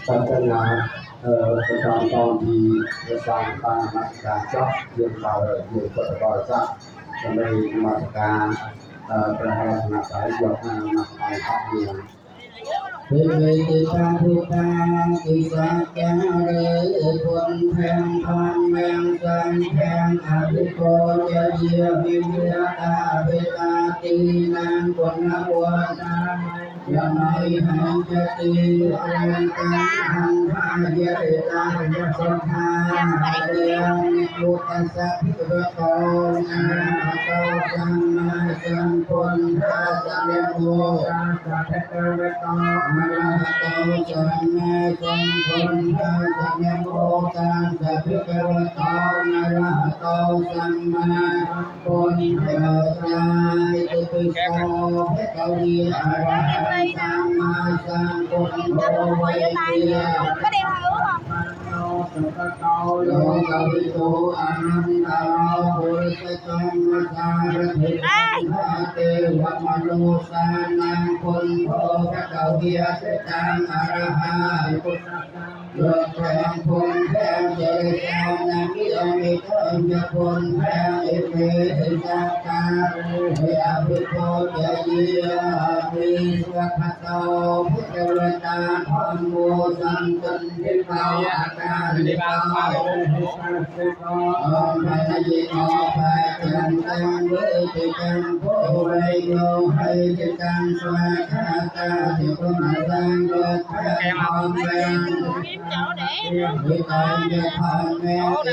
ศาสนาประจำตอนที่จะสร้างตั้งมาตรการจับเรื่องข่าวอยู่กับบริษัทจะไม่มาตรการประหารสนับสนุนยกนำมาไปทับเมืองเพื่อติดตามผู้ตามกิสัจจาเรือคนแทงพันแมงสันแทงอภิโกจะเยียวิเยตาเวตาตีนางคนนวัวนายาไม่หันจะตีอรันตังหันพายะตาจะสัทธาเรียงพุทธสัพพะโตอะระหะโตสัมมาสัมพุทธัสสะนะโมตัสสะภะคะวะโตอะระหะโตสัมมาสัมพุทธัสสะนะโมตัสสะภะคะวะโตอะระหะโตสัมมาสัมพุทธัสสะอิติปิโสภะคะวิอะระหะสัมมาสัมพุทโธเวทิยะcó đeo hả ướt không? โลกวิโตอนันตาปุริสจัมมสารถิเตวะมโนสานังพุทโธภะคะวิยะตังอะระหะพุทธัสสะ được phèn phun phèn chơi sao nam biết ông biết ơn cho phun phèn ít mê ra ca ya biết cô chơi gì vì xuất phát đầu phút đầu lên ta thon mua sang tinh biết bao ca biết bao phải là gì họ phải chẳng tăng với chỉ cần phố về vô hay chỉ cần xoa khá ta thì có mà sang được phèn hòn phèn vì tên cho hòn phèn thì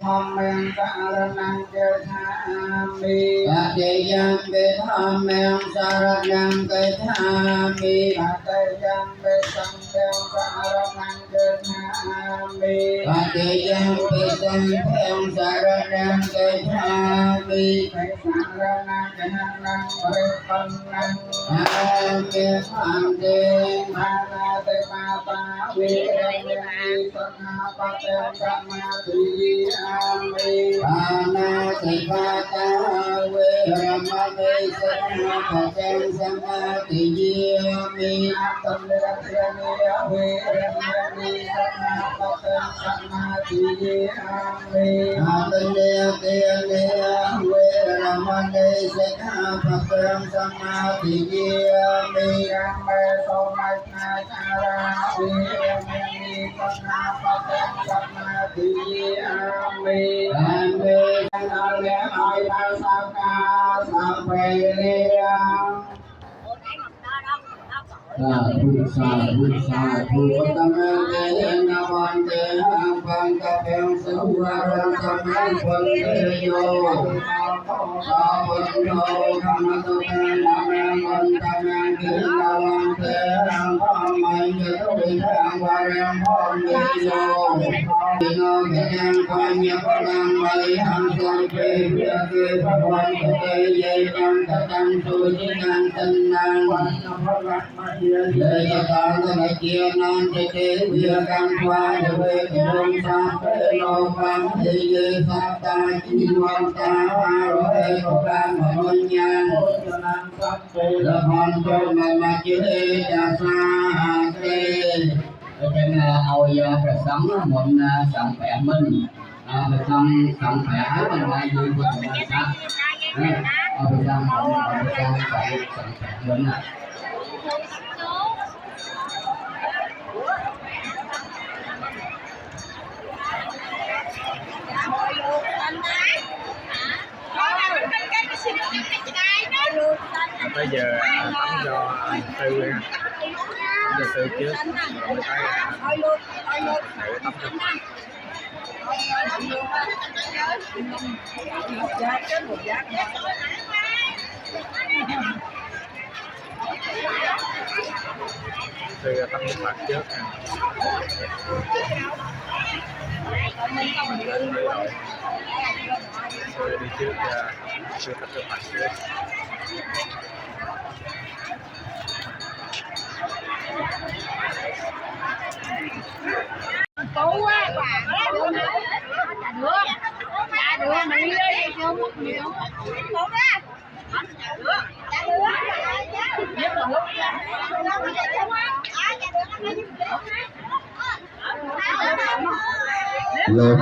hòn phèn ta lên năng chơi tham mi ta chỉ dân biết hòn phèn sa ra năng cây tham mi ta chỉ dân biết sông phèn sa ra năng chơi tham mi ta chỉ dân biết sông phèn sa ra năng cây tham mi ta sa ra năng cây năng biết phân năng biết tham đêm ma na te ma pa vi vi sanh pa te sa ma thi ami pa na te pa ta vi ma me sanh pa te sa ma thi ami tam le ra vi vi sanh pa te sa ma thi ami tam le vi ma me sanh pa te sa ma thi ami me so ma na ra vi mi pa na pa te sa ma thi ami ame na le ai ba sa ca sa pe le Buddha Tamang Navan Bang Kapeng Suwaran Samang Pandeyo Sabundo Kamatukan Namang Tamang Kinawan Terang Pamay Ketubitang Warang Pandeyo Dino Kenyang Kanya Palang Bayang Sampai Biaki Pawan Kuteye Yang Tatang Suci Yang Tenang Wanapalat Để cho con cái này kia non để kế việc căn qua để về cái đông sang cái lô văn thì như pháp ta chỉ quan ta rồi có ban mà ngôi nhà cho năng pháp là con cho mà chưa đi cha xa cái trên hồi phải sống một sống khỏe mình phải sống khỏe bên ngoài vui của mình sao ở bên trong phải sống khỏe mình bây giờ tắm cho Tư nha, cho Tư trước rồi mới thấy tắm cho Tư tắm nước mặt trước nha. Tư đi trước chưa tắm nước mặt trước. Cố quá bà được mình đi đi chưa mất nhiều cố ra Lột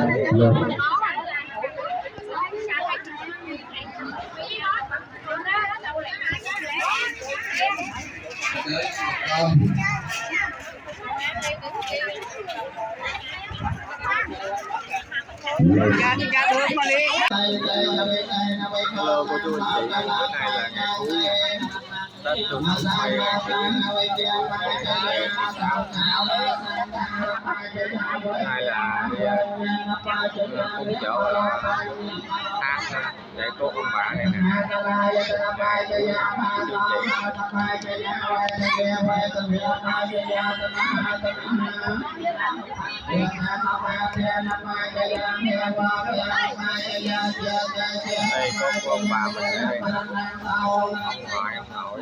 Hello cô chú anh chị, bữa nay là ngày cuối Tết Trung Thu 2024. Nay là cùng chỗ hát để cô ông bà này nè. Đây có cô ông bà mình đây, ông ngoại ông nội.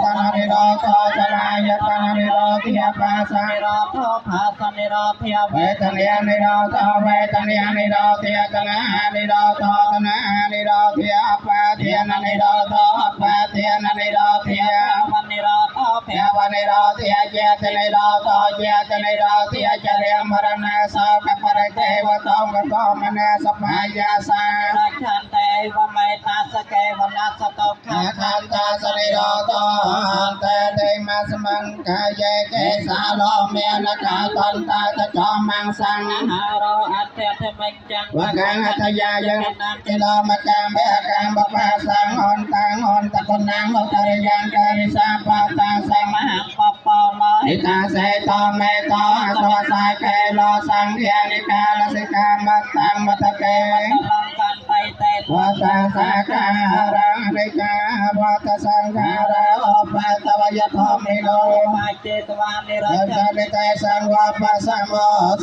ตนานิโรธจลายตนานิโรธยาปัสสะ นิโรธภาสนิโรธย เวทนานิโรธเวทนานิโรธยตนานิโรธตนานิโรธยาปัสสะนิโรธปัสสะนิโรธยา วันนิโรธเพ ยาวนิโรธยาเจตนิโรธเจตนิโรธยาจริยมรณะสาวกปริเทวตองกโกมเนสมัยยาสา รักขันเตวเมตาสเกวนัสตก อาคันตาสนิโรธเตเตมาสมังกายเยเกสาโลเมนกาตันตาตะจอมังสัง หาโรอัตเตธมิจัง วะกังอัตยายังกิโลมะกังเบะกังบะปะสังอนตังอนตะคนนังโลตริยังการิสาปะตังสัง มหังปปโล นิตาเสตอเมตอสวสายเกโลสังเทียนิกาลสิกามัตตังมัตเก ลองกันไปเต วัตสาการังริกาวัตสังการะโอปัตวายธรรมิโล มาเจตวานิโร รั ธ ตติเตสังวาปัสสะโม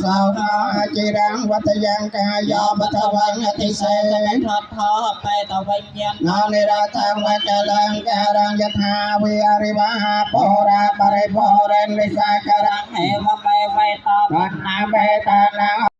สาวนาจิรังวัตยังกายปัทวังอติเส ทอดทอไปตะวิญญาณ นานิราตังวัจลังการังยถาวิอาริวาโปราปริโภเรนลิสาการัง เหวเมเวตา ปัณนาเบตานัง